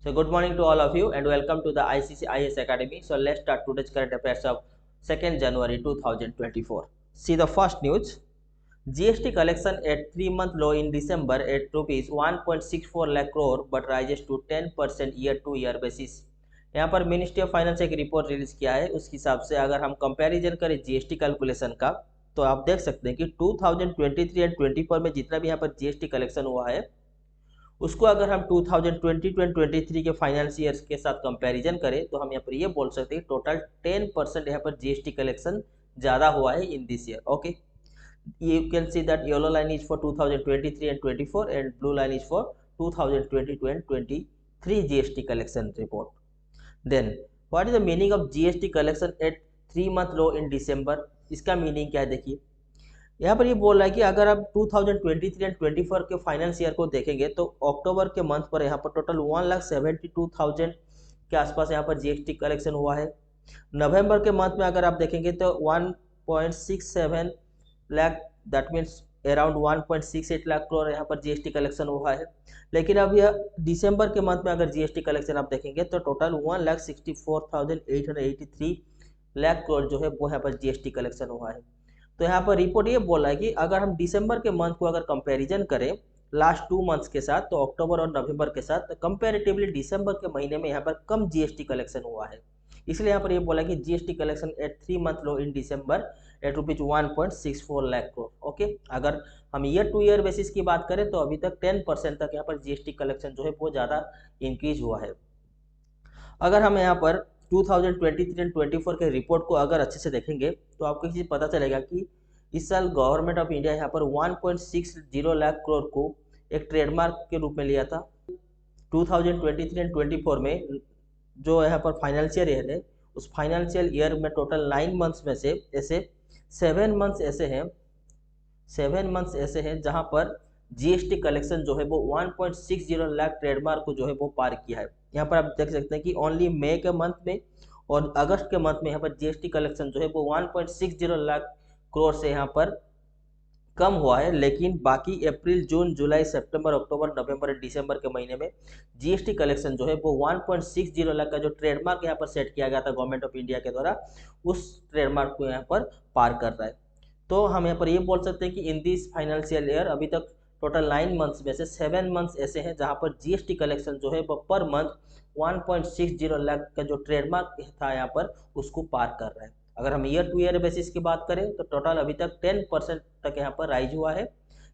So good morning to all of you and welcome to the ICC IS Academy. So let's start today's current affairs of 2nd January 2024. See the first news. GST collection at 3-month low in December at rupees 1.64 lakh crore but rises to 10% year to year basis. यहाँ पर ministry of finance एक report release किया है। उस हिसाब से अगर हम कंपैरिजन करें जीएसटी कैलकुलेशन का तो आप देख सकते हैं कि 2023 एंड 24 में जितना भी यहाँ पर जीएसटी कलेक्शन हुआ है उसको अगर हम 2022-23 के फाइनेंस ईयर्स के साथ कंपैरिजन करें तो हम यहाँ पर ये बोल सकते हैं टोटल 10% यहाँ पर जीएसटी कलेक्शन ज़्यादा हुआ है in this year. Okay, you can see that yellow line is for 2023 and 24 and blue line is for 2022 and 23 GST collection report. Then what is the meaning of GST collection at 3-month low in December? इसका meaning क्या है देखिए, यहाँ पर ये बोल रहा है कि अगर आप 2023 एंड 24 के फाइनेंस ईयर को देखेंगे तो अक्टूबर के मंथ पर यहाँ पर टोटल 1,72,000 के आसपास यहाँ पर जीएसटी कलेक्शन हुआ है. नवंबर के मंथ में अगर आप देखेंगे तो 1.67 lakh, that means around 1.68 lakh crore यहाँ पर जीएसटी कलेक्शन हुआ है. लेकिन अब यह दिसंबर के मंथ में अगर जीएसटी कलेक्शन आप देखेंगे तो टोटल 1,64,883 लाख करोड़ जो है वो यहाँ पर जीएसटी कलेक्शन हुआ है. तो यहाँ पर रिपोर्ट ये बोल रहा है कि अगर हम दिसंबर के मंथ को अगर कंपैरिजन करें लास्ट 2 मंथ्स के साथ तो अक्टूबर और नवंबर के साथ, तो कंपैरेटिवली दिसंबर के महीने में यहाँ पर कम जीएसटी कलेक्शन हुआ है. इसलिए यहाँ पर ये बोला कि GST collection at 3-month low in December at rupees 1.64 lakh crore. Okay, अगर हम ईयर टू ईयर बेसिस की बात करें तो अभी तक 10% तक यहाँ पर जीएसटी कलेक्शन जो है वो ज़्यादा इंक्रीज हुआ है. अगर हम यहाँ पर 2023 एंड 24 के रिपोर्ट को अगर अच्छे से देखेंगे तो आपको एक चीज़ पता चलेगा कि इस साल गवर्नमेंट ऑफ इंडिया यहाँ पर 1.60 लाख करोड़ को एक ट्रेडमार्क के रूप में लिया था. 2023 एंड 24 में जो यहाँ पर फाइनेंशियल ईयर है उस फाइनेंशियल ईयर में टोटल 9 मंथ्स में से ऐसे 7 मंथ्स ऐसे हैं जहाँ पर जीएसटी कलेक्शन जो है वो 1.60 लाख ट्रेडमार्क को जो है वो पार किया है. यहाँ पर आप देख सकते हैं कि ओनली मई के मंथ में और अगस्त के मंथ में यहाँ पर जीएसटी कलेक्शन जो है वो 1.60 लाख करोड़ से यहाँ पर कम हुआ है. लेकिन बाकी अप्रैल, जून, जुलाई, सितंबर, अक्टूबर, नवंबर और दिसंबर के महीने में जीएसटी कलेक्शन जो है वो 1.60 लाख का जो ट्रेडमार्क यहाँ पर सेट किया गया था गवर्नमेंट ऑफ इंडिया के द्वारा, उस ट्रेडमार्क को यहाँ पर पार कर रहा है. तो हम यहाँ पर ये बोल सकते हैं कि इन दिस फाइनेंशियल ईयर अभी तक टोटल 9 मंथ्स में से 7 मंथ्स ऐसे हैं जहाँ पर जीएसटी कलेक्शन जो है वो पर मंथ 1.60 लाख का जो ट्रेडमार्क था यहाँ पर उसको पार कर रहा है. अगर हम ईयर टू ईयर बेसिस की बात करें तो टोटल अभी तक 10% तक यहाँ पर राइज हुआ है.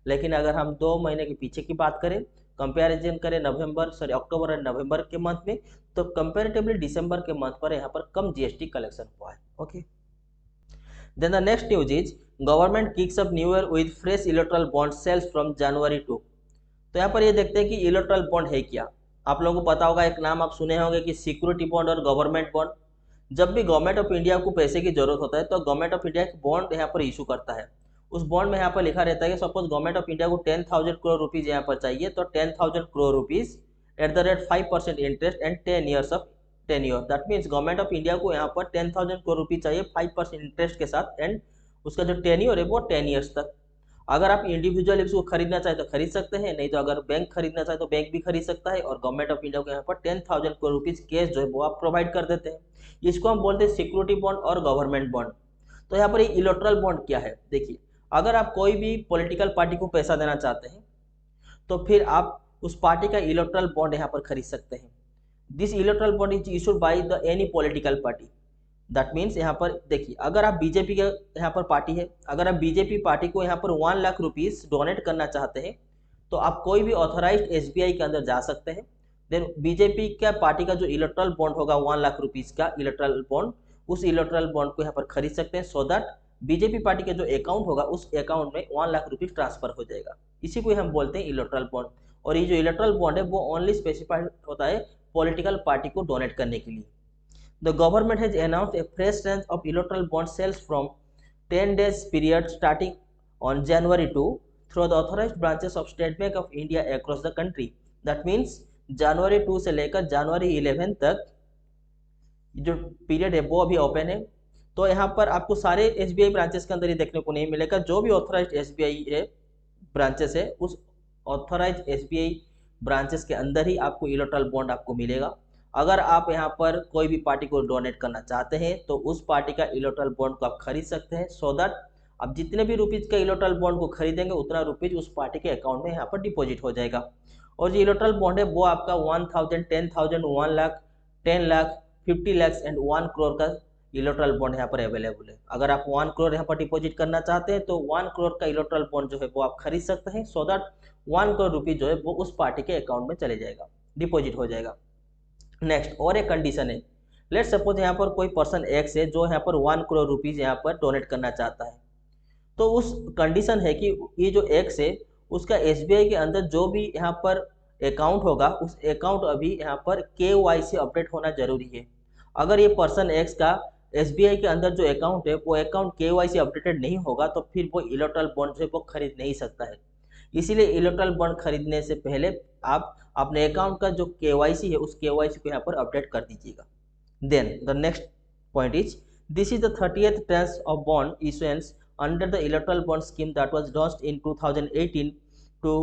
लेकिन अगर हम 2 महीने के पीछे की बात करें, कंपैरिजन करें अक्टूबर और नवंबर के मंथ में, तो कंपेरेटिवली दिसंबर के मंथ पर यहाँ पर कम जीएसटी कलेक्शन हुआ है. Okay, then the next news is government kicks up new year with fresh electoral bond sales from January 2. तो यहाँ पर ये देखते हैं कि इलेक्ट्रल बॉन्ड है क्या. आप लोगों को पता होगा, एक नाम आप सुने होंगे कि सिक्योरिटी बॉन्ड और गवर्नमेंट बॉन्ड. जब भी गवर्नमेंट ऑफ इंडिया को पैसे की जरूरत होता है तो गवर्नमेंट ऑफ इंडिया एक बॉन्ड यहाँ पर इशू करता है. उस बॉन्ड में यहाँ पर लिखा रहता है कि सपोज गवर्नमेंट ऑफ इंडिया को 10,000 करोड़ रुपीज यहाँ पर चाहिए तो 10,000 crore rupees at the rate 5% interest and 10 years of tenure. That means government of India को यहाँ पर 10,000 करोड़ रुपीज चाहिए 5% इंटरेस्ट के साथ, एंड उसका जो टेन्योर है वो 10 ईयर्स तक. अगर आप इंडिविजुअल इसको खरीदना चाहे तो खरीद सकते हैं, नहीं तो अगर बैंक खरीदना चाहे तो बैंक भी खरीद सकता है. और गवर्नमेंट ऑफ इंडिया को यहाँ पर 10,000 करोड़ रुपीज कैश जो है वो आप प्रोवाइड कर देते हैं. इसको हम बोलते हैं सिक्योरिटी बॉन्ड और गवर्नमेंट बॉन्ड. तो यहाँ पर ये इलेक्टोरल बॉन्ड क्या है देखिए, अगर आप कोई भी पॉलिटिकल पार्टी को पैसा देना चाहते हैं तो फिर आप उस पार्टी का इलेक्टोरल बॉन्ड यहाँ पर खरीद सकते हैं. This electoral bond is issued by the any political party. That means यहाँ पर देखिए, अगर आप बीजेपी के यहाँ पर पार्टी है, अगर आप बीजेपी पार्टी को यहाँ पर 1 लाख रुपीज डोनेट करना चाहते हैं तो आप कोई भी ऑथराइज्ड एसबीआई के अंदर जा सकते हैं. देन बीजेपी का पार्टी का जो इलेक्ट्रल बॉन्ड होगा 1 लाख रुपीज का इलेक्ट्रल बॉन्ड, उस इलेक्ट्रल बॉन्ड को यहाँ पर खरीद सकते हैं सो दैट बीजेपी पार्टी का जो अकाउंट होगा उस अकाउंट में 1 लाख रुपीज ट्रांसफर हो जाएगा. इसी को हम बोलते हैं इलेक्ट्रल बॉन्ड. और ये जो इलेक्ट्रल बॉन्ड है वो ओनली स्पेसिफाइड होता है पॉलिटिकल पार्टी को डोनेट करने के लिए. The government has announced a fresh range of electoral bond sales from 10 days period starting on January 2 through the authorized branches of State Bank of India across the country. That means जनवरी 2 से लेकर जनवरी 11 तक जो period है वो अभी open है. तो यहाँ पर आपको सारे एसबीआई ब्रांचेस के अंदर ये देखने को नहीं मिलेगा. जो भी ऑथराइज्ड एसबीआई है ब्रांचेस है, उस ऑथराइज्ड एसबीआई ब्रांचेस के अंदर ही आपको इलेक्टोरल बॉन्ड आपको मिलेगा। अगर आप यहाँ पर कोई भी पार्टी को डोनेट करना चाहते हैं तो उस पार्टी का इलेक्टोरल बॉन्ड को आप खरीद सकते हैं, सो दैट आप जितने भी रुपीज़ का इलेक्टोरल बॉन्ड को खरीदेंगे उतना रुपीज़ उस पार्टी के अकाउंट में यहाँ पर डिपॉजिट हो जाएगा। और जो इलेक्टोरल बॉन्ड है वो आपका 1000, 10,000, 1 लाख, 10 लाख, 50 लाख एंड 1 करोड़ का इलेक्टोरल बॉन्ड यहाँ पर अवेलेबल है। अगर आप 1 करोड़ यहाँ पर डिपॉजिट करना चाहते हैं तो 1 करोड़ का इलेक्टोरल बॉन्ड जो है वो आप खरीद सकते हैं, सो दैट 1 करोड़ रुपीज़ जो है वो उस पार्टी के अकाउंट में चले जाएगा, डिपॉजिट हो जाएगा। नेक्स्ट और एक कंडीशन है, लेट सपोज यहाँ पर कोई पर्सन एक्स है जो यहाँ पर 1 करोड़ रुपीज़ यहाँ पर डोनेट करना चाहता है, तो उस कंडीशन है कि ये जो एक्स है उसका एसबीआई के अंदर जो भी यहाँ पर अकाउंट होगा उस अकाउंट अभी यहाँ पर KYC अपडेट होना जरूरी है। अगर ये पर्सन एक्स का एसबीआई के अंदर जो अकाउंट है वो अकाउंट KYC अपडेटेड नहीं होगा तो फिर वो इलेक्टोरल बॉन्ड जो है वो खरीद नहीं सकता है। इसीलिए इलेक्टोरल बॉन्ड खरीदने से पहले आप अपने अकाउंट का जो KYC है उस KYC को यहाँ पर अपडेट कर दीजिएगा। Then the next point is, this is the 30th tranche of bond issuance under the electoral bond scheme that was launched in 2018 to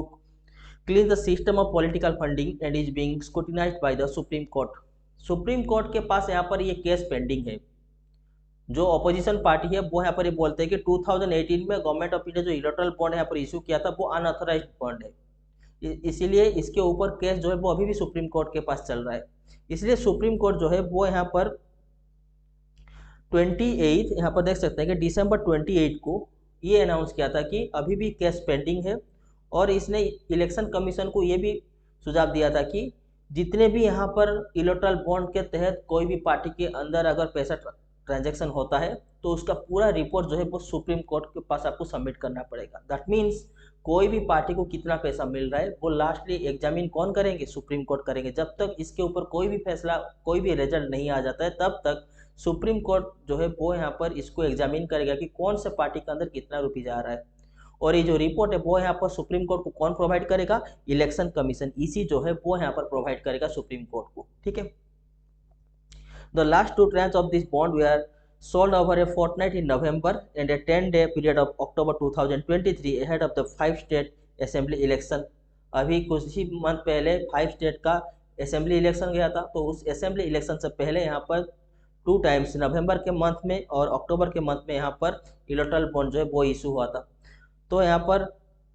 clean the system of political funding and is being scrutinized by the Supreme Court. Supreme court के पास यहाँ पर ये case pending है। जो opposition party है वो यहाँ पर ये बोलते हैं कि 2018 में गवर्नमेंट ऑफ इंडिया जो इलेक्टोरल बॉन्ड यहाँ पर इशू किया था वो अनऑथराइज्ड बॉन्ड है, इसीलिए इसके ऊपर केस जो है वो अभी भी सुप्रीम कोर्ट के पास चल रहा है। इसलिए सुप्रीम कोर्ट जो है वो यहाँ पर 28 यहाँ पर देख सकते हैं कि दिसंबर 28 को ये अनाउंस किया था कि अभी भी केस पेंडिंग है, और इसने इलेक्शन कमीशन को ये भी सुझाव दिया था कि जितने भी यहाँ पर इलेक्टोरल बॉन्ड के तहत कोई भी पार्टी के अंदर अगर पैसा ट्रांजैक्शन होता है तो उसका पूरा रिपोर्ट जो है वो सुप्रीम कोर्ट के पास आपको सबमिट करना पड़ेगा। दैट मीन्स कोई भी पार्टी को कितना पैसा मिल रहा है वो लास्टली एग्जामिन कौन करेंगे, सुप्रीम कोर्ट करेंगे। जब तक इसके ऊपर कोई भी फैसला, कोई भी रिजल्ट नहीं आ जाता है तब तक सुप्रीम कोर्ट जो है वो यहाँ पर इसको एग्जामिन करेगा कि कौन से पार्टी के अंदर कितना रुपये जा रहा है। और ये जो रिपोर्ट है वो यहाँ पर सुप्रीम कोर्ट को कौन प्रोवाइड करेगा, इलेक्शन कमीशन, इसी जो है वो यहाँ पर प्रोवाइड करेगा सुप्रीम कोर्ट को। ठीक है। The last 2 tranches of this bond were sold over a fortnight in November and a 10-day period of October 2023 ahead of the 5 state assembly election। अभी कुछ ही मंथ पहले 5 स्टेट का असेंबली इलेक्शन गया था, तो उस असेंबली इलेक्शन से पहले यहाँ पर 2 times नवंबर के मंथ में और अक्टूबर के मंथ में यहाँ पर इलेक्टोरल बॉन्ड जो है वो इशू हुआ था। तो यहाँ पर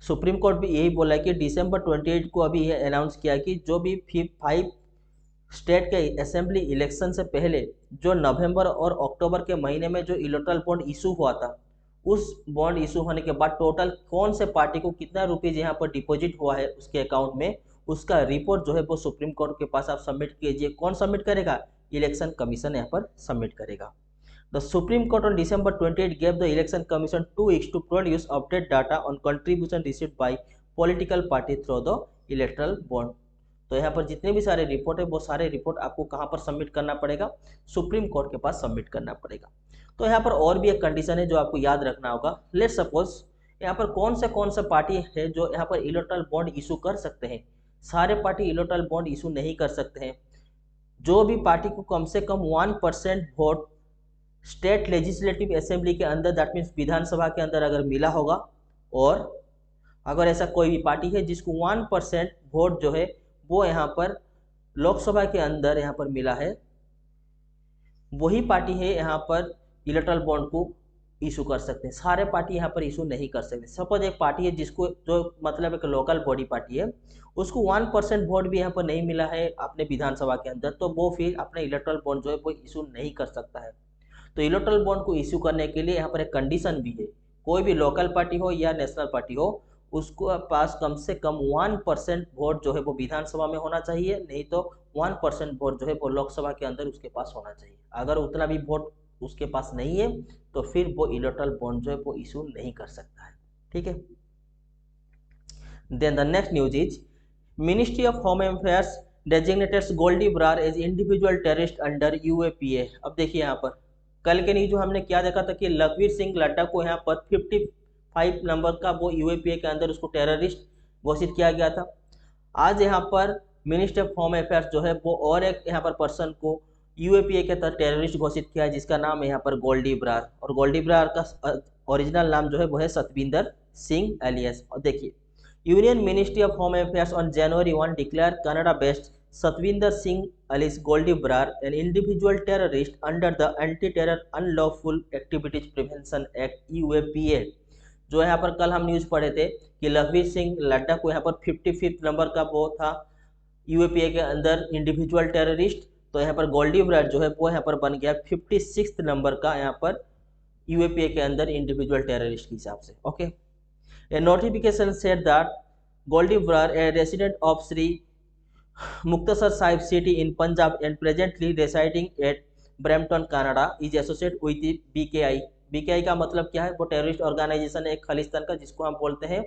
सुप्रीम कोर्ट भी यही बोला कि दिसंबर 28 को अभी यह अनाउंस किया कि जो भी 5 स्टेट के असेंबली इलेक्शन से पहले जो नवंबर और अक्टूबर के महीने में जो इलेक्टोरल बॉन्ड इशू हुआ था, उस बॉन्ड इशू होने के बाद टोटल कौन से पार्टी को कितना रुपीज़ यहाँ पर डिपॉजिट हुआ है उसके अकाउंट में, उसका रिपोर्ट जो है वो सुप्रीम कोर्ट के पास आप सबमिट कीजिए। कौन सबमिट करेगा, इलेक्शन कमीशन यहाँ पर सबमिट करेगा। The supreme court on December 28 gave the election commission 2 weeks to produce update data on contribution received by political party through the electoral bond। तो यहाँ पर जितने भी सारे रिपोर्ट है वो सारे रिपोर्ट आपको कहाँ पर सबमिट करना पड़ेगा, सुप्रीम कोर्ट के पास सबमिट करना पड़ेगा। तो यहाँ पर और भी एक कंडीशन है जो आपको याद रखना होगा। लेट सपोज यहाँ पर कौन से पार्टी है जो यहाँ पर इलेक्टोरल बॉन्ड इशू कर सकते हैं। सारे पार्टी इलेक्टोरल बॉन्ड इशू नहीं कर सकते हैं। जो भी पार्टी को कम से कम 1% वोट स्टेट लेजिस्लेटिव असेंबली के अंदर, दैट मीन्स विधानसभा के अंदर अगर मिला होगा, और अगर ऐसा कोई भी पार्टी है जिसको 1% वोट जो है वो यहाँ पर लोकसभा के अंदर यहाँ पर मिला है, वही पार्टी है यहाँ पर इलेक्टोरल बॉन्ड को इशू कर सकते हैं। सारे पार्टी यहाँ पर इशू नहीं कर सकते। सपोज एक पार्टी है जिसको, जो मतलब एक लोकल बॉडी पार्टी है, उसको 1% वोट भी यहाँ पर नहीं मिला है अपने विधानसभा के अंदर, तो वो फिर अपने इलेक्टोरल बॉन्ड जो है वो इशू नहीं कर सकता है। तो इलेक्टोरल बॉन्ड को इशू करने के लिए यहाँ पर एक कंडीशन भी है, कोई भी लोकल पार्टी हो या नेशनल पार्टी हो, उसको पास कम से कम 1% वोट जो है वो विधानसभा में होना चाहिए, नहीं तो 1% वोट जो है वो लोकसभा के अंदर उसके पास होना चाहिए। अगर उतना भी वोट उसके पास नहीं है तो फिर वो इलेक्टोरल बॉन्ड जो है वो इशू नहीं कर सकता है। ठीक है। Then the next news is, ministry of home affairs designates Goldy Brar as individual terrorist under UAPA। अब देखिए यहाँ पर कल के न्यूज जो हमने क्या देखा था कि लखवीर सिंह लड्डा को यहाँ पर 55 नंबर का वो UAPA के अंदर उसको टेररिस्ट घोषित किया गया था। आज यहाँ पर मिनिस्ट्री ऑफ होम अफेयर्स जो है वो और एक यहाँ पर पर्सन को UAPA के तहत टेररिस्ट घोषित किया है, जिसका नाम है यहाँ पर गोल्डी ब्रार। और गोल्डी ब्रार का ओरिजिनल नाम जो है वो है सतविंदर सिंह एलियस। और देखिए union ministry of home affairs on January 1 declared Canada based Satvinder Singh alias Goldie Brar an individual terrorist under the Anti-Terror Unlawful Activities Prevention Act UAPA। जो यहाँ पर कल हम न्यूज़ पढ़े थे कि लखवीर सिंह लड्डा को यहाँ पर 55 नंबर का वो था यूएपीए के अंदर इंडिविजुअल टेररिस्ट, तो यहाँ पर गोल्डी ब्रार जो है वो यहाँ पर बन गया 56 नंबर का यहाँ पर यूएपीए के अंदर इंडिविजुअल टेररिस्ट के हिसाब से। Okay, A notification said that Goldie Brar, a resident of Sri Muktasar Sahib city in Punjab and presently residing at Brampton, Canada, is associated with the BKI। BKI का मतलब क्या है? वो टेररिस्ट ऑर्गेनाइजेशन है एक खालिस्तान का, जिसको हम बोलते हैं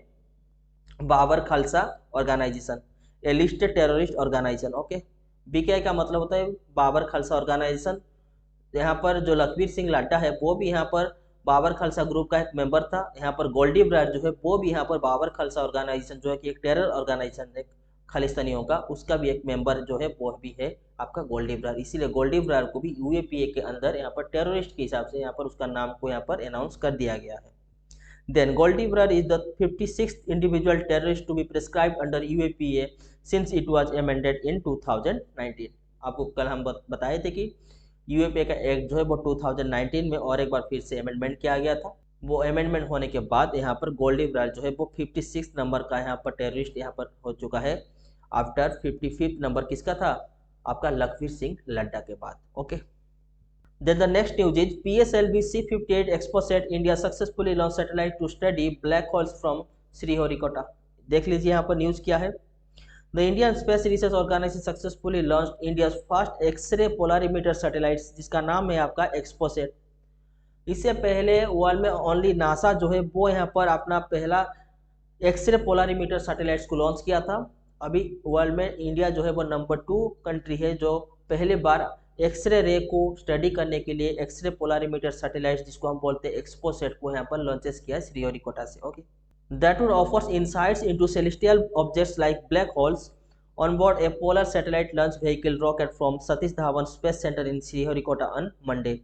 Babbar Khalsa organisation, a listed terrorist organisation. Okay, BKI का मतलब होता है बाबर खालसा ऑर्गेनाइजेशन। यहाँ पर जो लखवीर सिंह लाडा है वो भी यहाँ पर बाबर खालसा ग्रुप का एक मेंबर था। यहाँ पर गोल्डी ब्रार जो है वो भी यहाँ पर बाबर खालसा ऑर्गेनाइजेशन जो है कि एक टेरर ऑर्गेनाइजेशन है खालिस्तानियों का, उसका भी एक मेंबर जो है वो भी है आपका गोल्डी ब्रार। इसीलिए गोल्डी ब्रार को भी यूएपीए के अंदर यहाँ पर टेररिस्ट के हिसाब से यहाँ पर उसका नाम को यहाँ पर अनाउंस कर दिया गया है। Then Goldie Brar is the 56th individual terrorist to be prescribed under UAPA since it was amended in 2019। आपको कल हम बताए थे कि यूएपीए का एक्ट जो है वो 2019 में और एक बार फिर से अमेंडमेंट किया गया था। वो अमेंडमेंट होने के बाद यहाँ पर गोल्डी ब्रार जो है वो 56 नंबर का यहाँ पर टेररिस्ट यहाँ पर हो चुका है, आफ्टर 55 नंबर किसका था? आपका लखवीर सिंह लड्डा के बाद। Okay, Then the next news is PSLV C-58 ExpoSat India successfully launched satellite to study black holes from Sriharikota। देख लीजिए यहाँ पर न्यूज़ क्या है। The Indian Space Research Organization successfully launched India's first X-ray polarimeter satellite, जिसका नाम है आपका ExpoSat। इससे पहले वर्ल्ड में ओनली नासा जो है वो यहाँ पर अपना पहला एक्सरे पोलारीमीटर सैटेलाइट्स को लॉन्च किया था। अभी वर्ल्ड में इंडिया जो है वो नंबर 2 कंट्री है जो पहले बार एक्सरे रे को स्टडी करने के लिए एक्सरे पोलारीमीटर सैटेलाइट्स, जिसको हम बोलते हैं एक्सपोसेट, को यहाँ पर लॉन्चेस किया है श्रीहरिकोटा से। Okay, that would offers insights into celestial objects like black holes on board a polar satellite launch vehicle rocket from Satish Dhawan Space Center in Sriharikota on Monday।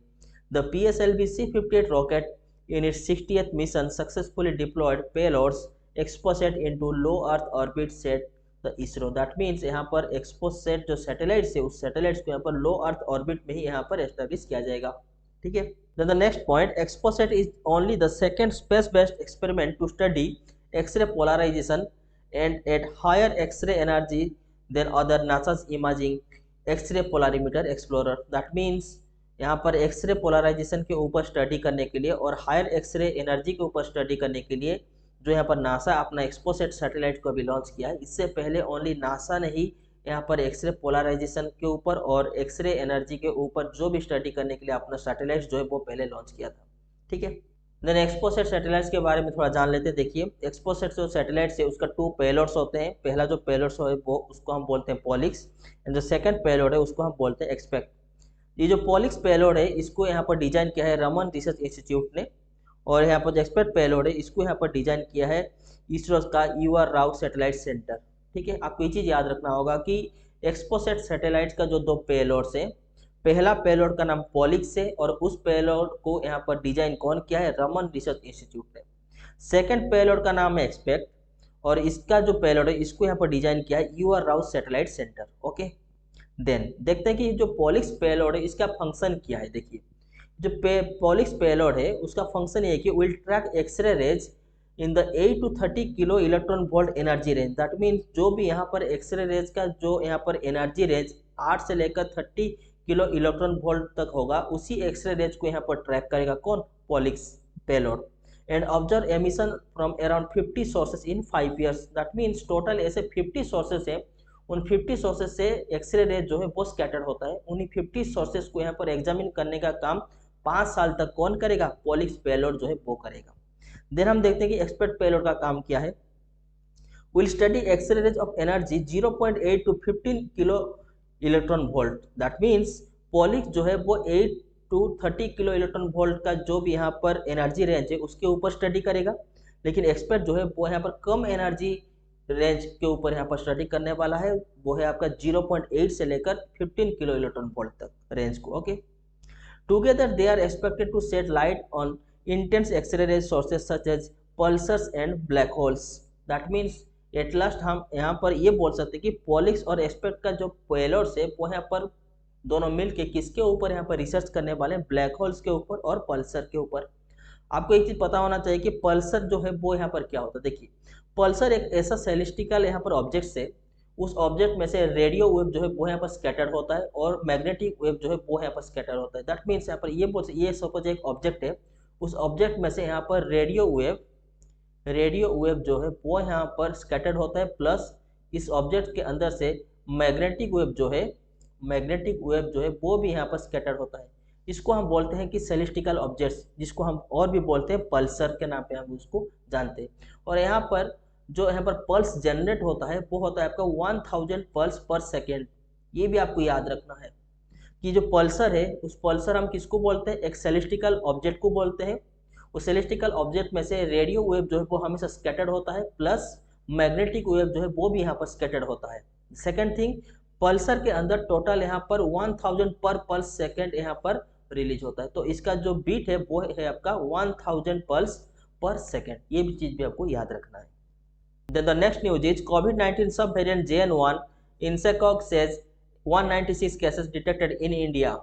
The PSLV C-58 rocket in its 60th mission successfully deployed payloads ExpoSat into low Earth orbit, said the ISRO। That means यहाँ पर ExpoSat जो satellites है उस satellites को यहाँ पर लो earth orbit में ही यहाँ पर एस्टेब्लिश किया जाएगा। ठीक है, Then the next point, ExpoSat is only the second space-based experiment to study X-ray polarization and at higher X-ray energy than other NASA's imaging X-ray polarimeter explorer। That means यहाँ पर x ray polarisation के ऊपर study करने के लिए और higher x ray energy के ऊपर स्टडी करने के लिए जो यहाँ पर नासा अपना एक्सपोसेट सैटेलाइट को भी लॉन्च किया है। इससे पहले ओनली नासा ने ही यहाँ पर एक्सरे पोलराइजेशन के ऊपर और एक्सरे एनर्जी के ऊपर जो भी स्टडी करने के लिए अपना सैटेलाइट जो है वो पहले लॉन्च किया था। ठीक है, देन एक्सपोसेट सैटेलाइट्स के बारे में थोड़ा जान लेते हैं। देखिए, एक्सपोसेट जो सैटेलाइट्स है उसका 2 पेलोड्स होते हैं। पहला जो पेलोड्स है वो उसको हम बोलते हैं पॉलिक्स, एंड जो सेकंड पेलोड है उसको हम बोलते हैं एक्सपेक्ट। ये जो पॉलिक्स पेलोड है इसको यहाँ पर डिजाइन किया है रमन रिसर्च इंस्टीट्यूट ने, और यहाँ पर जो एक्सपेक्ट पेलोड है इसको यहाँ पर डिजाइन किया है इसरो का UR राव सैटेलाइट सेंटर। ठीक है, आपको ये चीज़ याद रखना होगा कि एक्सपोसेट सैटेलाइट का जो 2 पेलोड्स हैं, पहला पेलोड का नाम पॉलिक्स है और उस पेलोड को यहाँ पर डिजाइन कौन किया है? रमन रिसर्च इंस्टीट्यूट ने। सेकंड पेलोड का नाम है एक्सपेक्ट और इसका जो पेलोड है इसको यहाँ पर डिजाइन किया है UR Rao satellite centre. Okay, then देखते हैं कि जो पॉलिक्स पेलोड है इसका फंक्शन क्या है। देखिए, जो पॉलिक्स पेलोड है उसका फंक्शन ये है कि will track X-ray rays in the 8 to 30 kilo electron volt energy range. That means जो भी यहाँ पर एक्सरे रेज का जो यहाँ पर एनर्जी रेंज 8 से लेकर 30 किलो इलेक्ट्रॉन वोल्ट तक होगा, उसी एक्सरे रेज को यहाँ पर ट्रैक करेगा कौन? POLIX payload. And observe emission from around 50 sources in 5 years। That means total ऐसे 50 सोर्सेज हैं, उन 50 सोर्सेज से एक्सरे रेज जो है वो स्कैटर्ड होता है। उन्हीं 50 सोर्सेज को यहाँ पर एग्जामिन करने का काम 5 साल तक कौन करेगा? पॉलिक्स पेलोड जो है वो करेगा। देन हम देखते हैं कि एक्सपेक्ट पेलोड का काम क्या है। Will study X ray rays of energy 0.8 to 15 kilo electron volt. That means POLIX जो है वो 8 to 30 किलो इलेक्ट्रॉन वोल्ट का जो भी यहाँ पर एनर्जी रेंज है उसके ऊपर स्टडी करेगा, लेकिन एक्सपेक्ट जो है वो यहाँ पर कम एनर्जी रेंज के ऊपर यहाँ पर स्टडी करने वाला है। वो है आपका 0.8 से लेकर 15 किलो इलेक्ट्रॉन वोल्ट तक रेंज को। Okay, Together, they are expected to shed light on intense X-ray ray sources such as pulsars and black holes। That means at last हम यहाँ पर ये बोल सकते हैं कि पोलिक्स और एस्पेक्ट का जो पेलोड्स है वो यहाँ पर दोनों मिलके किसके ऊपर यहाँ पर रिसर्च करने वाले हैं, ब्लैक होल्स के ऊपर और पल्सर के ऊपर। आपको एक चीज पता होना चाहिए कि पल्सर जो है वो यहाँ पर क्या होता है। देखिए पल्सर एक ऐसा सेलेस्टिकल यहाँ पर ऑब्जेक्ट है, उस ऑब्जेक्ट में से रेडियो वेव जो है वो यहाँ पर स्कैटर्ड होता है और मैग्नेटिक वेव जो है वो यहाँ पर स्कैटर होता है। दैट मीन्स यहाँ पर ये सपोज एक ऑब्जेक्ट है, उस ऑब्जेक्ट में से यहाँ पर रेडियो वेव जो है वो यहाँ पर स्कैटर्ड होता है, प्लस इस ऑब्जेक्ट के अंदर से मैग्नेटिक वेव जो है वो भी यहाँ पर स्कैटर्ड होता है। इसको हम बोलते हैं कि सेलेस्टिकल ऑब्जेक्ट्स, जिसको हम और भी बोलते हैं पल्सर के नाम पे हम उसको जानते हैं। और यहाँ पर जो यहाँ पर पल्स जनरेट होता है वो होता है आपका 1000 पल्स पर सेकेंड। ये भी आपको याद रखना है कि जो पल्सर है उस पल्सर हम किसको बोलते हैं, एक सेलेस्टिकल ऑब्जेक्ट को बोलते हैं। उस सेलेस्टिकल ऑब्जेक्ट में से रेडियो वेव जो है वो हमेशा स्कैटर्ड होता है, प्लस मैग्नेटिक वेव जो है वो भी यहाँ पर स्कैटर्ड होता है। सेकेंड थिंग, पल्सर के अंदर टोटल यहाँ पर 1000 पर पल्स सेकेंड यहाँ पर रिलीज होता है। तो इसका जो बीट है वो है आपका 1000 पल्स पर सेकेंड। ये भी चीज भी आपको याद रखना है। Then the next news is COVID-19 subvariant JN1 INSECOG says 196 cases detected in India।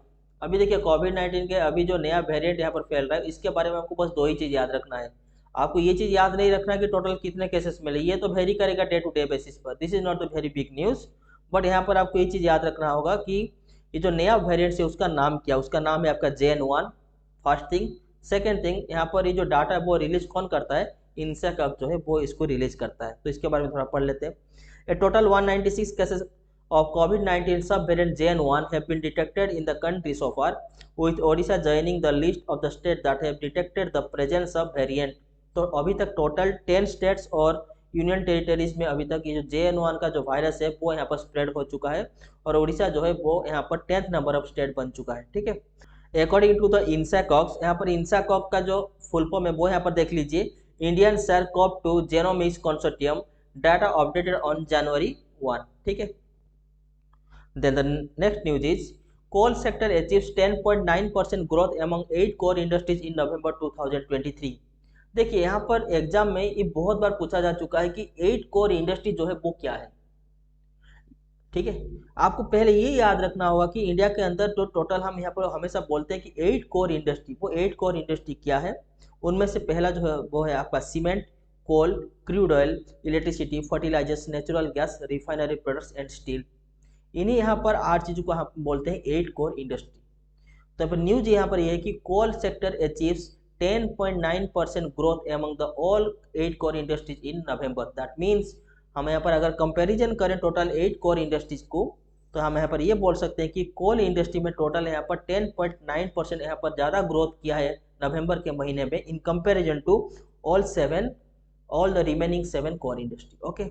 अभी देखिए कोविड-19 के अभी जो नया वेरिएंट यहाँ पर फैल रहा है इसके बारे में आपको बस दो ही चीज़ याद रखना है। आपको ये चीज़ याद नहीं रखना कि टोटल कितने केसेस मिले, ये तो वेरी करेगा डे टू डे बेसिस पर। This is not the very big news, but यहाँ पर आपको ये चीज़ याद रखना होगा कि ये जो नया वेरिएंट है उसका नाम क्या, उसका नाम है आपका JN1, first thing. Second thing, यहाँ पर ये जो डाटा है वो रिलीज कौन करता है, INSECOG जो है वो इसको रिलीज करता है। तो इसके बारे में थोड़ा पढ़ लेते हैं। ए total 196 cases of COVID-19 subvariant JN1 have been detected in the country so far, with Odisha joining the list of the states that have detected the presence of variant। तो अभी तक टोटल 10 स्टेट्स और union territories में अभी तक ये जो JN1 का जो वायरस है वो यहाँ पर स्प्रेड हो चुका है, और उड़ीसा जो है वो यहाँ पर 10th नंबर ऑफ स्टेट बन चुका है। ठीक है। अकॉर्डिंग टू द INSECOG, यहाँ पर INSECOG का जो फुल फॉर्म है वो यहाँ पर देख लीजिए, Indian SARS-CoV-2 Genomics Consortium, data updated on January 1। ठीक है। Then the next news is coal sector achieves 10.9% growth among 8 core industries in November 2023। देखिए यहाँ पर एग्जाम में ये बहुत बार पूछा जा चुका है कि 8 कोर इंडस्ट्री जो है वो क्या है। ठीक है, आपको पहले ये याद रखना होगा कि इंडिया के अंदर जो टोटल हम यहाँ पर हमेशा बोलते हैं कि 8 कोर इंडस्ट्री, वो 8 कोर इंडस्ट्री क्या है। उनमें से पहला जो है वो है आपका cement, coal, crude oil, electricity, fertilisers, natural gas, refinery products and steel. इन्हीं यहाँ पर 8 चीज़ों को हम बोलते हैं 8 कोर इंडस्ट्री। तो पर न्यूज यहाँ पर ये है कि coal sector achieves 10.9% growth among the all 8 core industries in November. That means हम यहाँ पर अगर कंपैरिजन करें टोटल 8 कोर इंडस्ट्रीज को, तो हम यहाँ पर ये बोल सकते हैं कि कोल इंडस्ट्री में टोटल यहाँ पर 10.9% यहाँ पर ज़्यादा ग्रोथ किया है नवंबर के महीने में in comparison to all the remaining 7 core industry. Okay,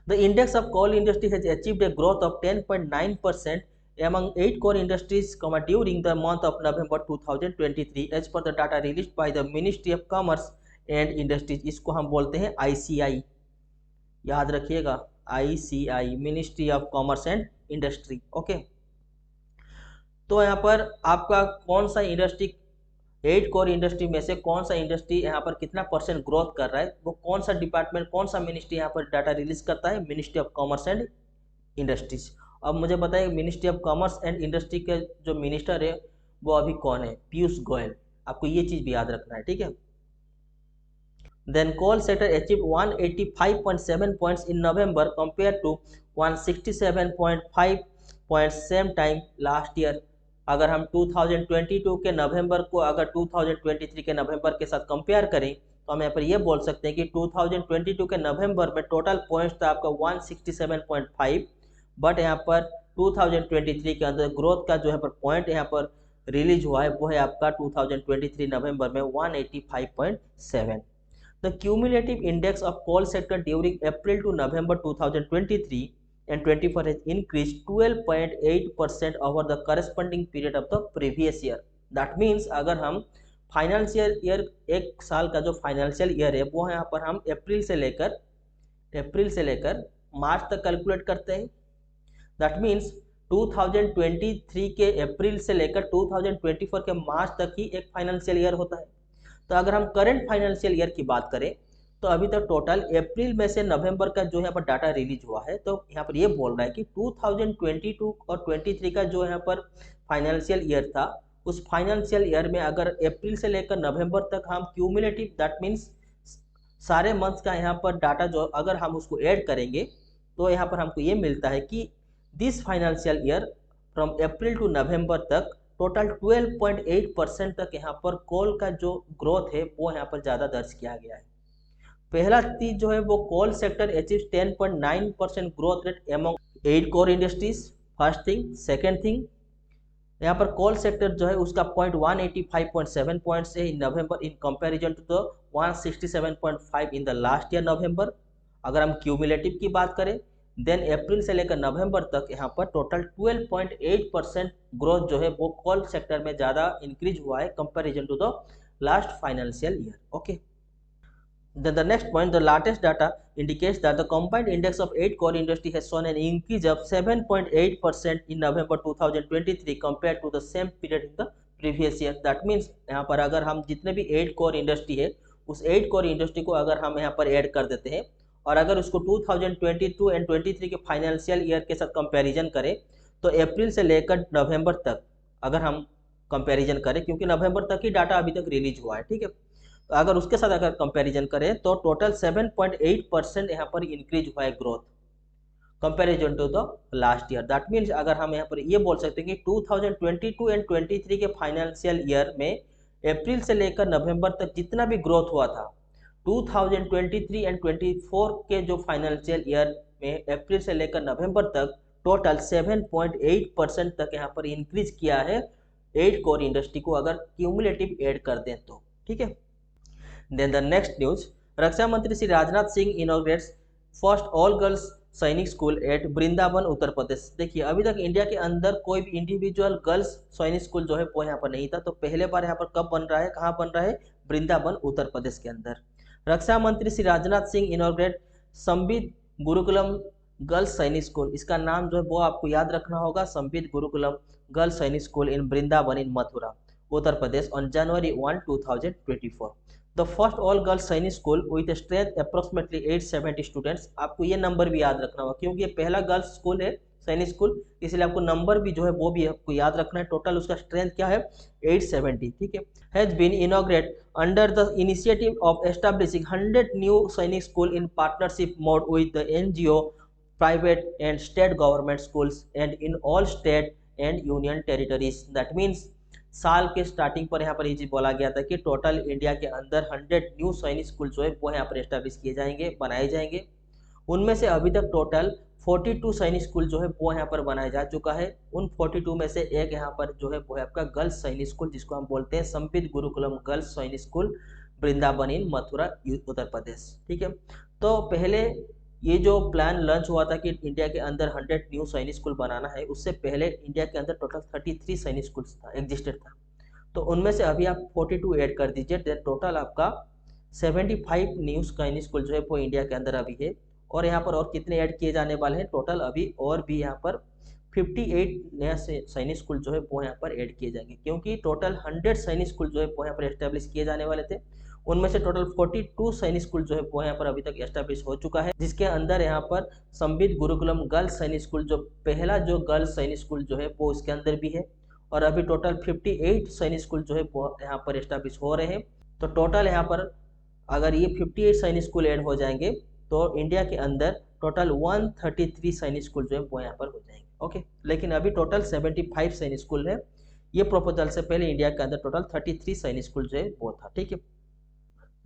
the index of coal industry has achieved a growth of 10.9% among 8 core industries during the month of November 2023 as per the data released by the Ministry of Commerce and Industries। इसको हम बोलते हैं ICI, याद रखिएगा ICI, ministry of commerce and industry. Okay, तो यहाँ पर आपका कौन सा इंडस्ट्री 8 कोर इंडस्ट्री में से कौन सा इंडस्ट्री यहाँ पर कितना % ग्रोथ कर रहा है, वो कौन सा डिपार्टमेंट, कौन सा मिनिस्ट्री यहाँ पर डाटा रिलीज करता है, ministry of commerce and industries. अब मुझे बताइए ministry of commerce and industry के जो मिनिस्टर है वो अभी कौन है, पीयूष गोयल। आपको ये चीज भी याद रखना है। ठीक है। Then coal sector achieve 185.7 points in November compare to 167.5 points same time last year. अगर हम 2022 के नवंबर को अगर 2023 के नवंबर के साथ कंपेयर करें तो हम यहाँ पर ये बोल सकते हैं कि 2022 के नवंबर में टोटल पॉइंट्स था आपका 167.5, बट यहाँ पर 2023 के अंदर ग्रोथ का जो है पर पॉइंट यहाँ पर रिलीज हुआ है वो है आपका 2023 नवंबर में 185.7। The cumulative index of coal sector during April to November 2023 and 24 has increased 12.8% over the corresponding period of the previous year। That means अगर हम फाइनेंशियल ईयर, एक साल का जो फाइनेंशियल ईयर है वो यहाँ पर हम अप्रैल से लेकर मार्च तक कैलकुलेट करते हैं। दैट मीन्स 2023 के अप्रैल से लेकर 2024 के मार्च तक ही एक फाइनेंशियल ईयर होता है। तो अगर हम करंट फाइनेंशियल ईयर की बात करें तो तो अभी तक टोटल अप्रैल में से नवंबर का जो यहाँ पर डाटा रिलीज हुआ है, तो यहाँ पर ये बोल रहा है कि 2022 और 23 का जो यहाँ पर फाइनेंशियल ईयर था, उस फाइनेंशियल ईयर में अगर अप्रैल से लेकर नवंबर तक हम क्यूमुलेटिव, दैट मीन्स सारे मंथ्स का यहाँ पर डाटा जो अगर हम उसको ऐड करेंगे तो यहाँ पर हमको ये मिलता है कि this financial year from April to November तक टोटल 12.8% तक यहाँ पर कोल का जो ग्रोथ है वो यहाँ पर ज़्यादा दर्ज किया गया है। पहला चीज जो है वो coal sector achieve 10.9% growth rate among 8 core industries, first thing. Second thing, यहाँ पर कोल सेक्टर जो है उसका 185.7 पॉइंट्स है in November in comparison to the 167.5 in the last year November. अगर हम क्यूमुलेटिव की बात करें देन अप्रैल से लेकर नवंबर तक यहाँ पर टोटल 12.8% ग्रोथ जो है वो कोल सेक्टर में ज़्यादा इंक्रीज हुआ है comparison to the last financial year. Okay, then the next point, the latest data indicates that the combined index of 8 core industry has shown an increase of 7.8% in November 2023 compared to the same period in the previous year. That means यहाँ पर अगर हम जितने भी 8 core industry है उस 8 core industry को अगर हम यहाँ पर ऐड कर देते हैं और अगर उसको 2022 एंड 23 के फाइनेंशियल ईयर के साथ कंपैरिजन करें तो अप्रैल से लेकर नवंबर तक अगर हम कंपैरिजन करें, क्योंकि नवंबर तक ही डाटा अभी तक रिलीज हुआ है, ठीक है, तो अगर उसके साथ अगर कंपैरिजन करें तो टोटल 7.8% यहाँ पर इंक्रीज हुआ है growth comparison to the last year. That means अगर हम यहाँ पर ये बोल सकते हैं कि 2022 एंड 23 के फाइनेंशियल ईयर में अप्रैल से लेकर नवंबर तक जितना भी ग्रोथ हुआ था 2023 एंड 24 के जो फाइनेंशियल ईयर में अप्रैल से लेकर नवंबर तक टोटल 7.8% तक यहाँ पर इंक्रीज किया है 8 कोर इंडस्ट्री को अगर क्यूमुलेटिव ऐड कर दें तो, ठीक है। Then the next news, रक्षा मंत्री Shri Rajnath Singh inaugurates first all girls Sainik school eight Vrindavan Uttar Pradesh. देखिए अभी तक इंडिया के अंदर कोई भी इंडिविजुअल गर्ल्स सैनिक स्कूल जो है वो यहाँ पर नहीं था, तो पहले बार यहाँ पर कब बन रहा है, कहाँ बन रहा है, वृंदावन उत्तर प्रदेश के अंदर। रक्षा मंत्री Shri Rajnath Singh inaugurate Sambit Gurukulam girls Sainik school, इसका नाम जो है वो आपको याद रखना होगा, Sambit Gurukulam girls Sainik school in Vrindavan in Mathura Uttar Pradesh on January 1, 2024। The first all girls Sainik school with strength approximately 870 students. आपको ये नंबर भी याद रखना होगा क्योंकि ये पहला गर्ल्स स्कूल है सैनिक स्कूल, इसलिए आपको नंबर भी जो है वो भी आपको याद रखना है। टोटल उसका स्ट्रेंथ क्या है, 870, ठीक है। Has been inaugurate under the initiative of establishing 100 new Sainik school in partnership mode with the NGO, private and state government schools and in all state and union territories. That means साल के starting पर यहाँ पर ये चीज बोला गया था कि टोटल इंडिया के अंदर 100 न्यू सैनिक स्कूल जो है वो यहाँ पर एस्टैब्लिश किए जाएंगे, बनाए जाएंगे। उनमें से अभी तक टोटल 42 सैनिक स्कूल जो है वो यहाँ पर बनाया जा चुका है। उन 42 में से एक यहाँ पर जो है वो है आपका गर्ल्स सैनिक स्कूल, जिसको हम बोलते हैं Sambit Gurukulam girls Sainik school Vrindavan in Mathura Uttar प्रदेश, ठीक है। तो पहले ये जो प्लान लॉन्च हुआ था कि इंडिया के अंदर 100 न्यू सैनिक स्कूल बनाना है, उससे पहले इंडिया के अंदर टोटल 33 सैनिक स्कूल था, एग्जिस्टेड था। तो उनमें से अभी आप 42 ऐड कर दीजिए, टोटल आपका 75 न्यू सैनिक स्कूल जो है वो इंडिया के अंदर अभी है। और यहाँ पर और कितने ऐड किए जाने वाले हैं, टोटल अभी और भी यहाँ पर 58 नया सैनिक स्कूल जो है वो यहाँ पर ऐड किए जाएंगे, क्योंकि टोटल 100 सैनिक स्कूल जो है वो यहाँ पर एस्टेब्लिश किए जाने वाले थे। उनमें से टोटल 42 सैनिक स्कूल जो है वो यहाँ पर अभी तक एस्टेब्लिश हो चुका है, जिसके अंदर यहाँ पर संबित गुरुकुलम गर्ल्स सैनिक स्कूल जो पहला जो गर्ल्स सैनिक स्कूल जो है वो उसके अंदर भी है। और अभी टोटल 58 सैनिक स्कूल जो है वो यहाँ पर एस्टेब्लिश हो रहे हैं। तो टोटल यहाँ पर अगर ये 58 सैनिक स्कूल ऐड हो जाएंगे तो इंडिया के अंदर टोटल 133 सैनिक स्कूल जो है वो यहाँ पर हो जाएंगे, ओके। लेकिन अभी टोटल 75 सैनिक स्कूल है। ये प्रपोजल से पहले इंडिया के अंदर टोटल 33 सैनिक स्कूल जो है वो था, ठीक है।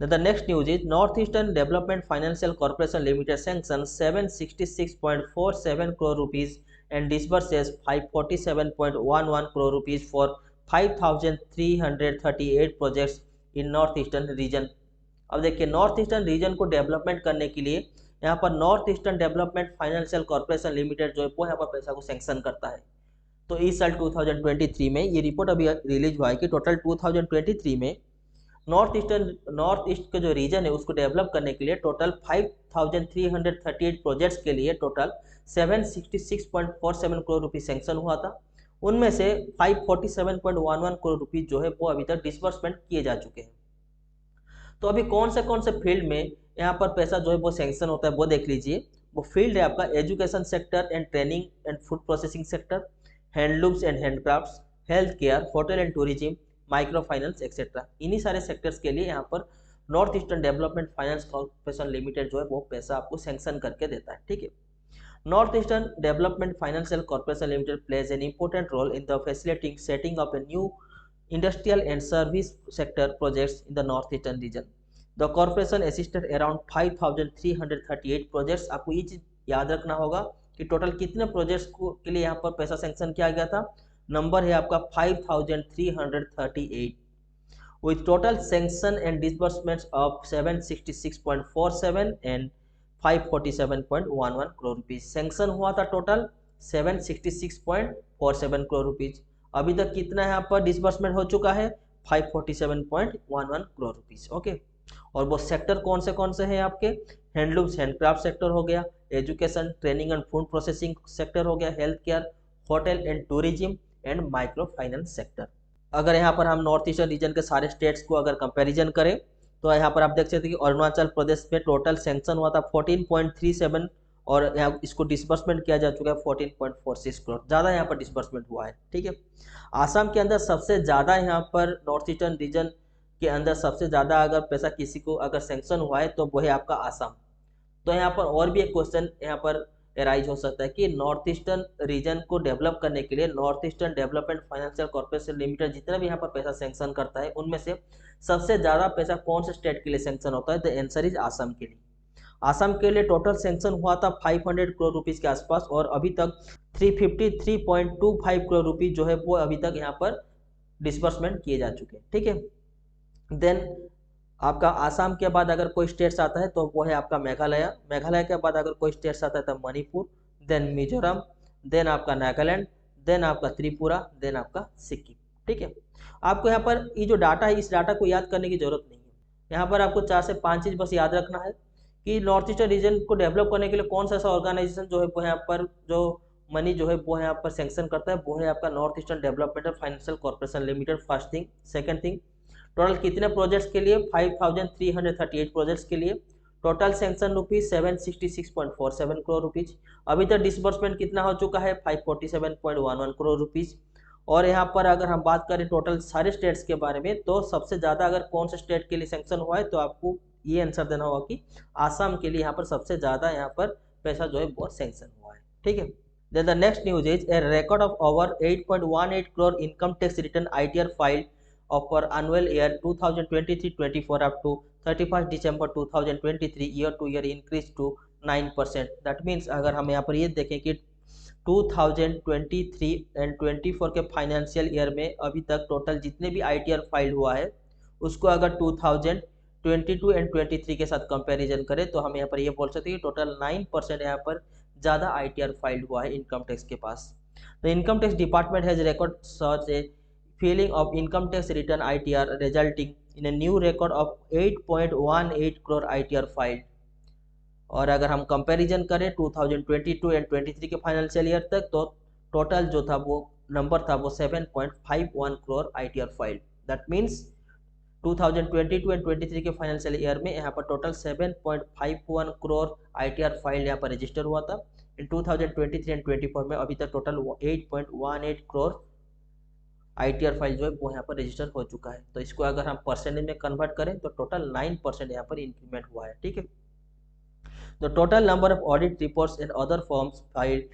The next news is Northeastern Development Financial Corporation Limited sanctions 766.47 crore rupees and disburses 547.11 crore rupees for 5,338 projects in Northeastern region। अब देखिए नॉर्थ ईस्टर्न रीजन को डेवलपमेंट करने के लिए यहाँ पर north eastern Development Financial Corporation limited जो है वो यहाँ पर पैसा को सैंक्शन करता है। तो इस साल 2023 में ये रिपोर्ट अभी रिलीज हुआ है कि टोटल 2023 में नॉर्थ ईस्ट का जो रीजन है उसको डेवलप करने के लिए टोटल 5,338 प्रोजेक्ट्स के लिए टोटल 766.47 करोड़ रुपीज सैंक्शन हुआ था। उनमें से 547.11 करोड़ रुपीज जो है वो अभी तक डिसबर्समेंट किए जा चुके हैं। तो अभी कौन से फील्ड में यहाँ पर पैसा जो है वो सैंक्शन होता है वो देख लीजिए। वो फील्ड है आपका education sector and training and food processing sector, handlooms and handicrafts, health care, hotel and tourism, micro finance etcetera. इन्हीं सारे सेक्टर्स के लिए यहाँ पर north eastern development finance corporation limited जो है वो पैसा आपको सैंक्शन करके देता है। ठीक है, North eastern Development Financial Corporation Limited plays an important role in the facilitating setting up a new industrial and service sector projects in the northeastern region. The corporation assisted around 5,338 projects। आपको ये चीज याद रखना होगा कि total कितने projects के लिए यहाँ पर पैसा सैंक्शन किया गया था। नंबर है आपका 5,338 with total sanction and disbursements of 766.47 and 547.11 crore rupees। Sanction हुआ था टोटल 766.47 करोड़ रुपीज। अभी तक कितना यहाँ पर डिसबर्समेंट हो चुका है 547.11 करोड़ रुपीज। ओके, और वो सेक्टर कौन से हैं आपके, हैंडलूम्स हैंडक्राफ्ट सेक्टर हो गया, education training and food processing sector हो गया, health care, hotel and tourism and micro finance sector. अगर यहाँ पर हम नॉर्थ ईस्टर्न रीजन के सारे स्टेट्स को अगर कंपेरिजन करें तो यहाँ पर आप देख सकते हैं कि अरुणाचल प्रदेश में टोटल सैंक्शन हुआ था 14.37 और यहाँ इसको डिसबर्समेंट किया जा चुका है 14.46 करोड़, ज़्यादा यहाँ पर डिसबर्समेंट हुआ है। ठीक है, आसाम के अंदर सबसे ज़्यादा यहाँ पर नॉर्थ ईस्टर्न रीजन के अंदर सबसे ज़्यादा अगर पैसा किसी को अगर सैंक्शन हुआ है तो वो है आपका आसाम। तो यहाँ पर और भी एक क्वेश्चन यहाँ पर एराइज हो सकता है कि नॉर्थ ईस्टर्न रीजन को डेवलप करने के लिए north eastern Development Financial Corporation limited जितना भी यहाँ पर पैसा सैंक्शन करता है उनमें से सबसे ज़्यादा पैसा कौन से स्टेट के लिए सैंक्शन होता है। द आंसर इज आसाम के लिए। आसाम के लिए टोटल सैंक्शन हुआ था 500 करोड़ रुपीस के आसपास और अभी तक 353.25 करोड़ रुपीस जो है वो अभी तक यहाँ पर डिसबर्समेंट किए जा चुके हैं। ठीक है, देन आपका आसाम के बाद अगर कोई स्टेट्स आता है तो वो है आपका मेघालय। मेघालय के बाद अगर कोई स्टेट्स आता है तो मणिपुर, देन मिजोरम, देन आपका नागालैंड, देन आपका त्रिपुरा, देन आपका सिक्किम। ठीक है, आपको यहाँ पर ये जो डाटा है इस डाटा को याद करने की जरूरत नहीं है। यहाँ पर आपको 4 से 5 चीज बस याद रखना है कि नॉर्थ ईस्टर्न रीजन को डेवलप करने के लिए कौन सा ऐसा ऑर्गेनाइजेशन जो है वो यहाँ पर जो मनी जो है वो यहाँ पर सैंक्शन करता है वो है आपका north eastern Development Financial Corporation limited. First thing. Second thing, total कितने प्रोजेक्ट्स के लिए 5,338 प्रोजेक्ट्स के लिए total sanction rupees 766.47 crore rupees. अभी तक डिसबर्समेंट कितना हो चुका है 547.11 करोड़ रुपीज। और यहाँ पर अगर हम बात करें टोटल सारे स्टेट्स के बारे में तो सबसे ज़्यादा अगर कौन से स्टेट के लिए सैंक्शन हुआ है तो आपको ये आंसर देना होगा कि आसाम के लिए यहाँ पर सबसे ज़्यादा यहाँ पर पैसा जो है वो सैंक्शन हुआ है। ठीक है, then the next news is a record of over 8.18 crore income tax return ITR file of for annual year 2023-24 up to 31st December 2023 year to year increase to 9%। that means अगर हम यहाँ पर ये देखें कि 2023 एंड 24 के फाइनेंशियल ईयर में अभी तक टोटल जितने भी ITR फाइल हुआ है उसको अगर 2022 एंड 23 के साथ कंपैरिजन करें तो हम यहाँ पर ये बोल सकते हैं कि टोटल 9% यहाँ पर ज़्यादा ITR फाइल हुआ है इनकम टैक्स के पास। The income tax department has record such a filing of income tax return ITR resulting in a new record of 8.18 crore ITR filed। और अगर हम कंपैरिजन करें 2022 एंड 23 के फाइनेंशियल ईयर तक तो टोटल जो था वो नंबर था वो 7.51 crore ITR filed. That means 2022 and 23 के फाइनेंशियल ईयर में यहाँ पर टोटल 7.51 करोड़ ITR फाइल्ड यहाँ पर रजिस्टर हुआ था। इन 2023 एंड 24 में अभी तक टोटल 8.18 करोड़ ITR फाइल जो है वो यहाँ पर रजिस्टर हो चुका है। तो इसको अगर हम परसेंटेज में कन्वर्ट करें तो टोटल 9% यहाँ पर इंक्रीमेंट हुआ है। ठीक है, the total number of audit reports and other forms filed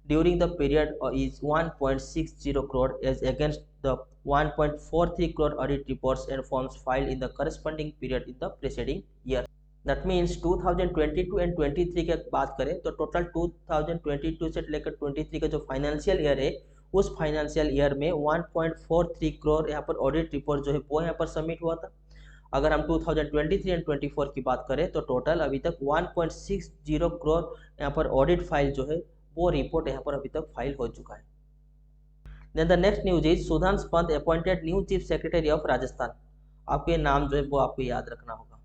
during the period is 1.60 crore as against the 1.43 crore audit reports and forms filed in the corresponding period in the preceding year. That means 2022 and 23 की बात करें तो total 2022 से लेकर 23 का जो financial year है उस फाइनेंशियल ईयर में 1.43 करोड़ यहाँ पर ऑडिट रिपोर्ट जो है वो यहाँ पर सबमिट हुआ था। अगर हम 2023 एंड 24 की बात करें तो टोटल अभी तक 1.60 करोड़ यहाँ पर ऑडिट फाइल जो है वो रिपोर्ट यहाँ पर अभी तक फाइल हो चुका है। Then the next news is Sudhanshu Pant appointed new chief secretary of Rajasthan. आपके नाम जो है वो आपको याद रखना होगा।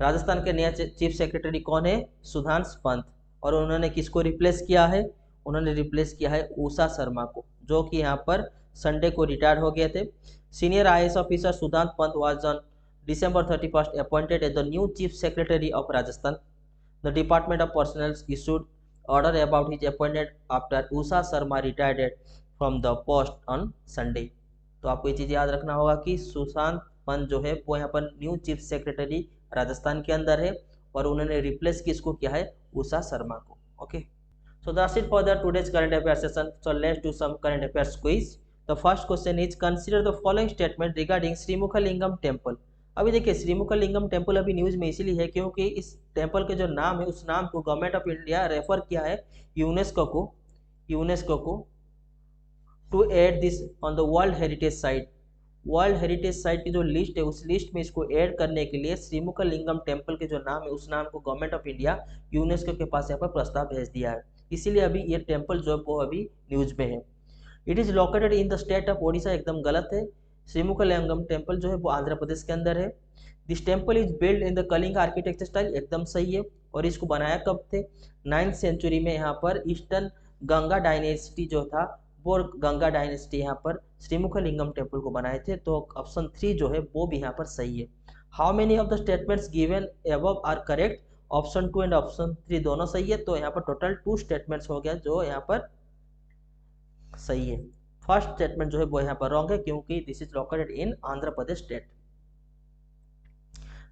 राजस्थान के नया चीफ सेक्रेटरी कौन है? सुधांशु पंत। और उन्होंने किसको रिप्लेस किया है? उन्होंने रिप्लेस किया है उषा शर्मा को, जो कि यहाँ पर संडे को रिटायर हो गए थे। Senior IAS officer Sudhanshu Pant was on December 31st appointed as the new Chief Secretary of Rajasthan. The Department of Personnel issued order about his appointment after Usha Sharma retired from the post on Sunday. तो आपको ये चीज़ याद रखना होगा कि सुशांत पंत जो है वो यहाँ पर न्यू चीफ सेक्रेटरी राजस्थान के अंदर है और उन्होंने रिप्लेस किसको किया है, उषा शर्मा को. Okay, so that's it for the today's current affairs session. So let's do some current affairs quiz. The first question is, consider the following statement regarding Srimukhalingam temple. अभी देखिए श्रीमुखलिंगम टेम्पल अभी न्यूज में इसीलिए है क्योंकि इस टेम्पल के जो नाम है उस नाम को गवर्नमेंट ऑफ इंडिया रेफर किया है यूनेस्को को to add this on the world heritage site. World heritage site की जो लिस्ट है उस लिस्ट में इसको ऐड करने के लिए श्रीमुखलिंगम टेम्पल के जो नाम है उस नाम को गवर्नमेंट ऑफ इंडिया यूनेस्को के पास यहाँ पर प्रस्ताव भेज दिया है. इसीलिए अभी ये टेम्पल जो है वो अभी न्यूज में है. It is located in the state of Odisha, एकदम गलत है. श्रीमुखलिंगम टेम्पल जो है वो आंध्र प्रदेश के अंदर है. This temple is build in the Kalinga architecture style, एकदम सही है. और इसको बनाया कब थे, 9th सेंचुरी में. यहाँ पर ईस्टर्न गंगा डायनेस्टी जो था वो गंगा डायनेस्टी यहाँ पर श्रीमुखलिंगम टेम्पल को बनाए थे. तो ऑप्शन 3 जो है वो भी यहाँ पर सही है. How many of the statements given above are correct, option 2 and option 3 दोनों सही है. तो यहाँ पर टोटल 2 स्टेटमेंट्स हो गया जो यहाँ पर सही है. फर्स्ट स्टेटमेंट जो है वो यहाँ पर रॉन्ग है क्योंकि this is located in Andhra Pradesh state.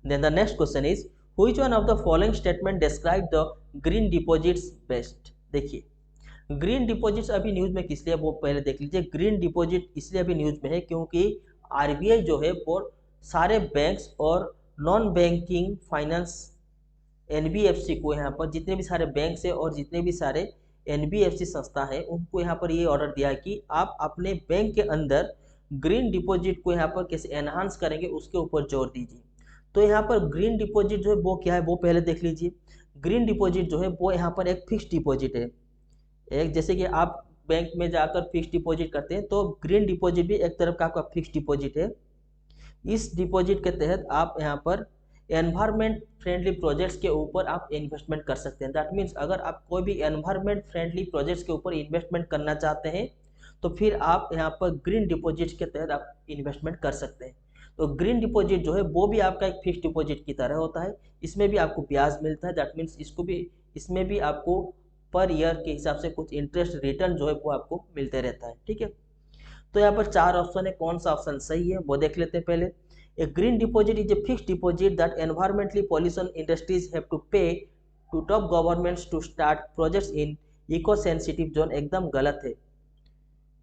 Then the next question is, which one of the following statement describe the green deposits best. देखिए ग्रीन डिपॉजिट्स अभी न्यूज में किस लिए, वो पहले देख लीजिए. ग्रीन डिपॉजिट इसलिए अभी न्यूज में है क्योंकि आरबीआई जो है वो सारे बैंक्स और नॉन बैंकिंग फाइनेंस एनबीएफसी को यहाँ पर जितने भी सारे बैंक्स है और जितने भी सारे एनबीएफसी संस्था है उनको यहाँ पर ये ऑर्डर दिया कि आप अपने बैंक के अंदर ग्रीन डिपॉजिट को यहाँ पर कैसे एनहांस करेंगे उसके ऊपर जोर दीजिए. तो यहाँ पर ग्रीन डिपॉजिट जो है वो क्या है वो पहले देख लीजिए. ग्रीन डिपॉजिट जो है वो यहाँ पर एक फिक्स डिपॉजिट है. एक जैसे कि आप बैंक में जाकर फिक्स डिपॉजिट करते हैं तो ग्रीन डिपॉजिट भी एक तरफ का आपका फिक्स डिपॉजिट है. इस डिपॉजिट के तहत आप यहाँ पर एनवायरमेंट फ्रेंडली प्रोजेक्ट्स के ऊपर आप इन्वेस्टमेंट कर सकते हैं. दैट मीन्स अगर आप कोई भी एनवायरमेंट फ्रेंडली प्रोजेक्ट्स के ऊपर इन्वेस्टमेंट करना चाहते हैं तो फिर आप यहाँ पर ग्रीन डिपॉजिट के तहत आप इन्वेस्टमेंट कर सकते हैं. तो ग्रीन डिपॉजिट जो है वो भी आपका एक फिक्स डिपॉजिट की तरह होता है. इसमें भी आपको ब्याज मिलता है. दैट मीन्स इसमें भी आपको पर ईयर के हिसाब से कुछ इंटरेस्ट रिटर्न जो है वो आपको मिलते रहता है. ठीक है, तो यहाँ पर 4 ऑप्शन है. कौन सा ऑप्शन सही है वो देख लेते हैं पहले. A green deposit is a fixed deposit that environmentally pollution industries have to pay to top governments to start projects in eco-sensitive zone, एकदम गलत है.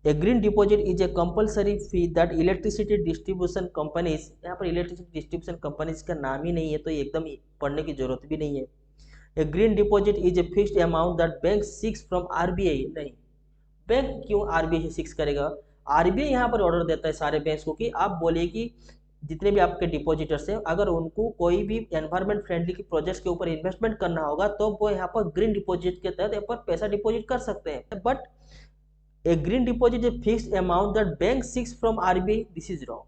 A green deposit is a compulsory fee that electricity distribution companies, यहाँ पर electricity distribution companies का नाम ही नहीं है तो ये एकदम पढ़ने की जरूरत भी नहीं है. A green deposit is a fixed amount that bank seeks from RBI. नहीं, बैंक क्यों RBI से सीक्स करेगा. RBI यहाँ पर ऑर्डर देता है सारे बैंक्स को कि आप बोलिए कि जितने भी आपके डिपॉजिटर्स हैं अगर उनको कोई भी एनवायरमेंट फ्रेंडली की प्रोजेक्ट्स के ऊपर इन्वेस्टमेंट करना होगा तो वो यहाँ पर ग्रीन डिपॉजिट के तहत यहाँ पर पैसा डिपॉजिट कर सकते हैं. But a green deposit is fixed amount that bank seeks from RBI, this is wrong.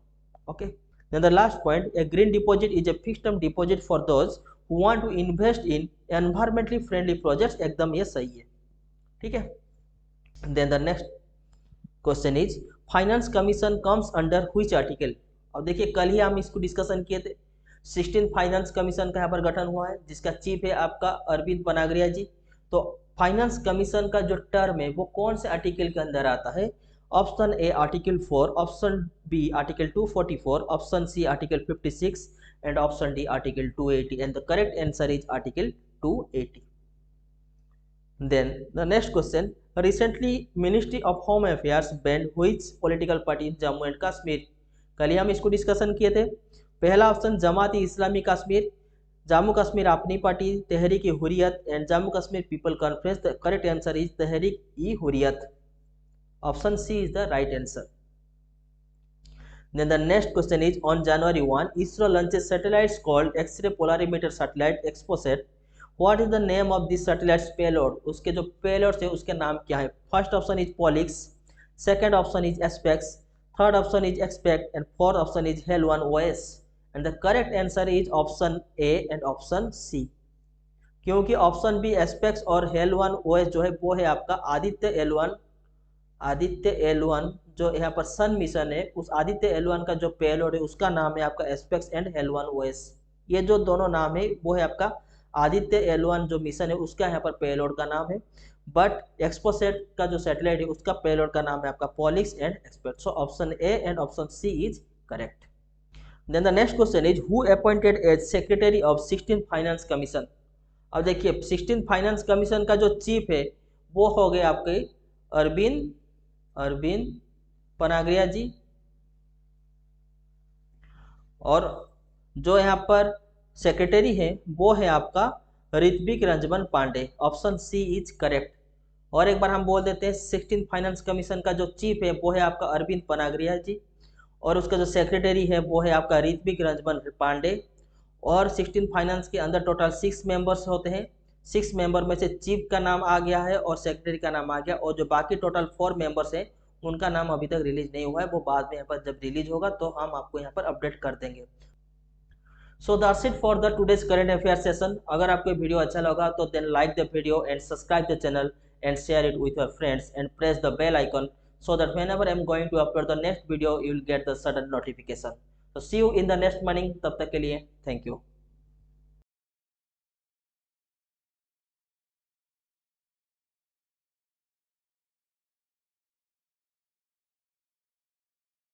Okay, then the last point, a green deposit is a fixed term deposit for those who want to invest in environmentally friendly projects, एकदम ये सही है. ठीक है, then the next question is, finance commission comes under which article. अब देखिए कल ही हम इसको डिस्कशन किए थे. 16th फाइनेंस कमीशन का यहाँ पर गठन हुआ है जिसका चीफ है आपका अरविंद पनागरिया जी. तो फाइनेंस कमीशन का जो टर्म है वो कौन से आर्टिकल के अंदर आता है. Option A article 4, option B article 244, option C article 56 and option D article 280 and the correct answer is article 280. Then the next question, recently ministry of home affairs banned which political party in Jammu and Kashmir. कल ही हम इसको discussion किए थे. पहला option जमाती इस्लामी Kashmir, Jammu Kashmir Apni party, Tehreek e Hurriyat and Jammu Kashmir people conference. The correct answer is Tehreek e Hurriyat. Option C is the right answer. Then the next question is, on January 1 ISRO launches satellites called x ray polarimeter satellite XPoSat. What is the name of this satellites payload. उसके जो payloads है उसके नाम क्या है. First option is POLIX, second option is ASPEX, third option is expect and fourth option is Hell1 OS and the correct answer is option A and option C. क्योंकि option B ASPEX और Hell1 OS जो है वो है आपका Aditya L1 जो यहाँ पर सन मिशन है उस आदित्य L1 का जो पेलोड है उसका नाम है आपका एस्पेक्स एंड L1 OS। ये जो दोनों नाम है वो है आपका आदित्य L1 जो मिशन है उसका यहाँ पर पेलोड का नाम है, बट एक्सपोसेट का जो सैटेलाइट है उसका पेलोड का नाम है आपका POLIX and XSPECT. So option A and option C is correct. Then the next question is who appointed as secretary of 16th finance commission. अब देखिए 16th फाइनेंस कमीशन का जो चीफ है वो हो गए आपके अरविंद पनागरिया जी, और जो यहाँ पर सेक्रेटरी है वो है आपका Ritwik Ranjan Pandey. Option C is correct. और एक बार हम बोल देते हैं 16th फाइनेंस कमीशन का जो चीफ है वो है आपका अरविंद पनागरिया जी, और उसका जो सेक्रेटरी है वो है आपका ऋत्विक रंजन पांडे। और 16th फाइनेंस के अंदर टोटल 6 मेंबर्स होते हैं। 6 मेंबर में से चीफ का नाम आ गया है और सेक्रेटरी का नाम आ गया, और जो बाकी टोटल 4 मेंबर्स हैं उनका नाम अभी तक रिलीज नहीं हुआ है, वो बाद में यहाँ पर जब रिलीज होगा तो हम आपको यहाँ पर अपडेट कर देंगे। So that's it for the today's current affair session. अगर आपको वीडियो अच्छा लगा तो then like the video and subscribe the channel and share it with your friends and press the bell icon so that whenever I'm going to upload the next video you will get the sudden notification. So see you in the next morning. तब तक के लिए thank you.